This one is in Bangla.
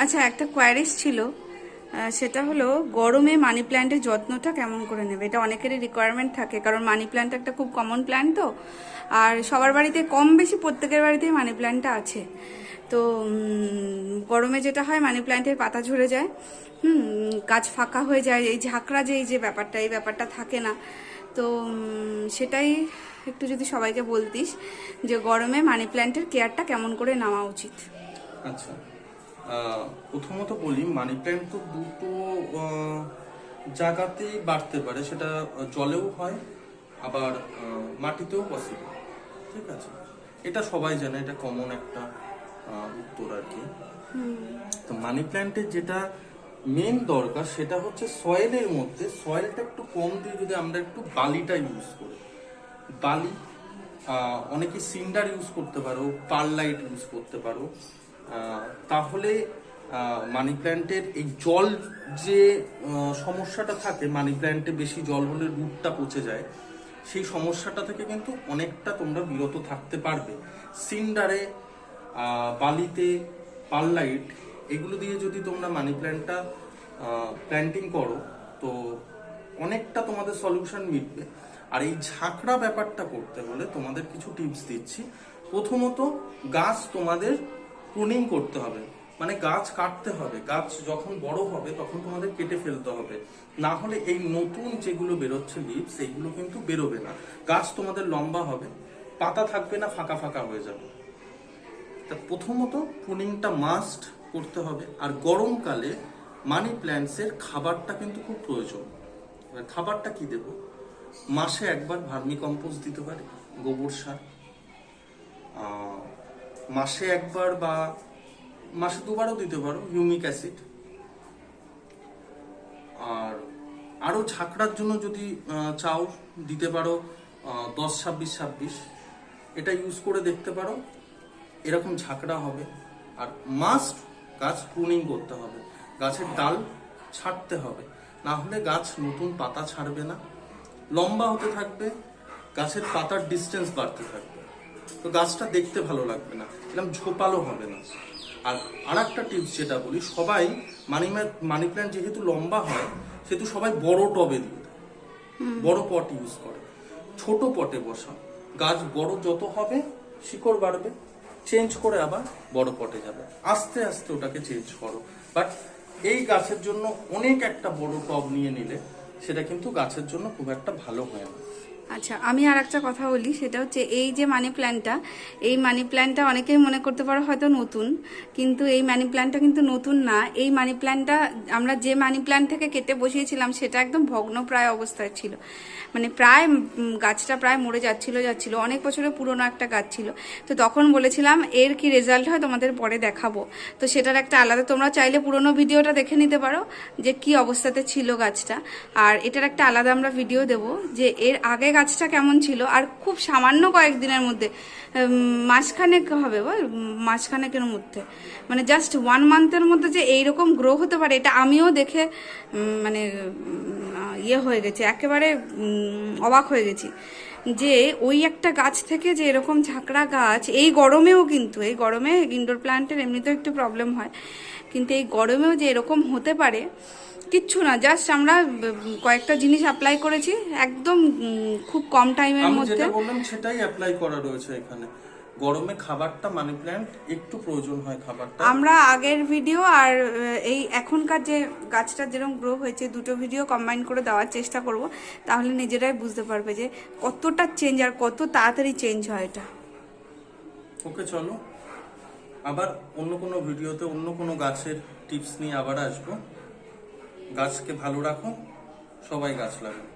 আচ্ছা, একটা কোয়ারিজ ছিল, সেটা হলো গরমে মানি প্ল্যান্টের যত্নটা কেমন করে নেবে। এটা অনেকেরই রিকোয়ারমেন্ট থাকে, কারণ মানি প্ল্যান্ট একটা খুব কমন প্ল্যান্ট তো। আর সবার বাড়িতে কম বেশি প্রত্যেকের বাড়িতেই মানি প্ল্যান্টটা আছে। তো গরমে যেটা হয়, মানি প্ল্যান্টের পাতা ঝরে যায়, গাছ ফাঁকা হয়ে যায়, এই ঝাঁকড়া যে এই যে ব্যাপারটা, এই ব্যাপারটা থাকে না। তো সেটাই একটু যদি সবাইকে বলতিস যে গরমে মানি প্ল্যান্টের কেয়ারটা কেমন করে নেওয়া উচিত। আচ্ছা, প্রথমত বলি, মানি প্ল্যান্ট তো দুটো জায়গাতেই বাড়তে পারে। সেটা জলেও হয়, আবার মাটিতেও পসিবল। ঠিক আছে, এটা সবাই জানে, এটা কমন একটা উত্তর আর কি। তো মানি প্ল্যান্টের যেটা মেন দরকার সেটা হচ্ছে সয়েলের মধ্যে সয়েলটা একটু কম দিয়ে যদি আমরা একটু বালিটা ইউজ করি। বালি, অনেকে সিন্ডার ইউজ করতে পারো, পারলাইট ইউজ করতে পারো। তাহলে মানি প্ল্যান্টের এই জল যে সমস্যাটা থাকে, মানি প্ল্যান্টে বেশি জল হলে রুটটা পচে যায়, সেই সমস্যাটা থেকে কিন্তু অনেকটা তোমরা বিরত থাকতে পারবে। সিন্ডারে, বালিতে, পারলাইট, এগুলো দিয়ে যদি তোমরা মানি প্ল্যান্টটা প্ল্যান্টিং করো তো অনেকটা তোমাদের সলিউশন মিটবে। আর এই ঝাঁকড়া ব্যাপারটা করতে হলে তোমাদের কিছু টিপস দিচ্ছি। প্রথমত, গাছ তোমাদের প্রুনিং করতে হবে, মানে গাছ কাটতে হবে। গাছ যখন বড় হবে তখন তোমাদের কেটে ফেলতে হবে, না হলে এই নতুন যেগুলো বেরোচ্ছে লিভস, এইগুলো কিন্তু বেরোবে না। গাছ তোমাদের লম্বা হবে, পাতা থাকবে না, ফাঁকা ফাঁকা হয়ে যাবে। তা প্রথমত প্রুনিংটা মাস্ট করতে হবে। আর গরমকালে মানি প্ল্যান্টসের খাবারটা কিন্তু খুব প্রয়োজন। খাবারটা কি দেব? মাসে একবার ভার্মি কম্পোস্ট দিতে পারে, গোবর সার। মাসে একবার বা মাসে দুবারও দিতে পারো হিউমিক অ্যাসিড। আর আরো ঝাঁকড়ার জন্য যদি চাও দিতে পারো 10-26-26, এটা ইউজ করে দেখতে পারো, এরকম ঝাঁকড়া হবে। আর মাস্ট গাছ প্রুনিং করতে হবে, গাছের ডাল ছাঁটতে হবে, না হলে গাছ নতুন পাতা ছাড়বে না, লম্বা হতে থাকবে, গাছের পাতার ডিস্টেন্স বাড়তে থাকবে, তো গাছটা দেখতে ভালো লাগবে না, এরকম ঝোপালো হবে না। আর একটা টিপস যেটা বলি, সবাই মানি প্ল্যান্ট যেহেতু লম্বা হয় সেহেতু সবাই বড় টবে দিয়ে দেয়, বড় পট ইউজ করে। ছোট পটে বসা, গাছ বড় যত হবে শিকড় বাড়বে, চেঞ্জ করে আবার বড় পটে যাবে, আস্তে আস্তে ওটাকে চেঞ্জ করো। বাট এই গাছের জন্য অনেক একটা বড় টব নিয়ে নিলে সেটা কিন্তু গাছের জন্য খুব একটা ভালো হয় না। আচ্ছা, আমি আর একটা কথা বলি, সেটা হচ্ছে এই যে মানি প্ল্যান্টটা, এই মানি প্ল্যান্টটা অনেকেই মনে করতে পারো হয়তো নতুন, কিন্তু এই মানি প্ল্যান্টটা কিন্তু নতুন না। এই মানি প্ল্যান্টটা আমরা যে মানি প্ল্যান্ট থেকে কেটে বসিয়েছিলাম সেটা একদম ভগ্নপ্রায় অবস্থায় ছিল, মানে প্রায় গাছটা প্রায় মরে যাচ্ছিল, অনেক বছরের পুরনো একটা গাছ ছিল। তো তখন বলেছিলাম এর কি রেজাল্ট হয় তোমাদের পরে দেখাবো। তো সেটার একটা আলাদা, তোমরা চাইলে পুরনো ভিডিওটা দেখে নিতে পারো যে কি অবস্থাতে ছিল গাছটা। আর এটার একটা আলাদা আমরা ভিডিও দেব যে এর আগে গাছটা কেমন ছিল। আর খুব সামান্য কয়েকদিনের মধ্যে, মাসখানেক হবে বল, মাসখানেকের মধ্যে, মানে জাস্ট 1 মান্থের মধ্যে যে এইরকম গ্রো হতে পারে, এটা আমিও দেখে মানে ইয়ে হয়ে গেছে, একেবারে অবাক হয়ে গেছি যে ওই একটা গাছ থেকে যে এরকম ঝাঁকড়া গাছ, এই গরমেও, কিন্তু এই গরমে ইনডোর প্ল্যান্টের এমনিতেও একটু প্রবলেম হয়, কিন্তু এই গরমেও যে এরকম হতে পারে, কিচ্ছু না, জাস্ট আমরা কয়েকটা জিনিস অ্যাপ্লাই করেছি একদম খুব কম টাইমের মধ্যে। আমি যেটা বললাম সেটাই অ্যাপ্লাই করা রয়েছে এখানে। গরমে খাবারটা মানি প্ল্যান্ট একটু প্রয়োজন হয় খাবারটা। আমরা আগের ভিডিও আর এই এখনকার যে গাছটা যেরকম গ্রো হয়েছে, দুটো ভিডিও কম্বাইন করে দেওয়ার চেষ্টা করব, তাহলে নিজেরাই বুঝতে পারবে যে কতটা চেঞ্জ আর কত তাড়াতাড়ি চেঞ্জ হয় এটা। ওকে, চলো আবার অন্য কোনো ভিডিওতে অন্য কোনো গাছের টিপস নিয়ে আবার আসবো। গাছকে ভালো রাখো, সবাই গাছ লাগাও।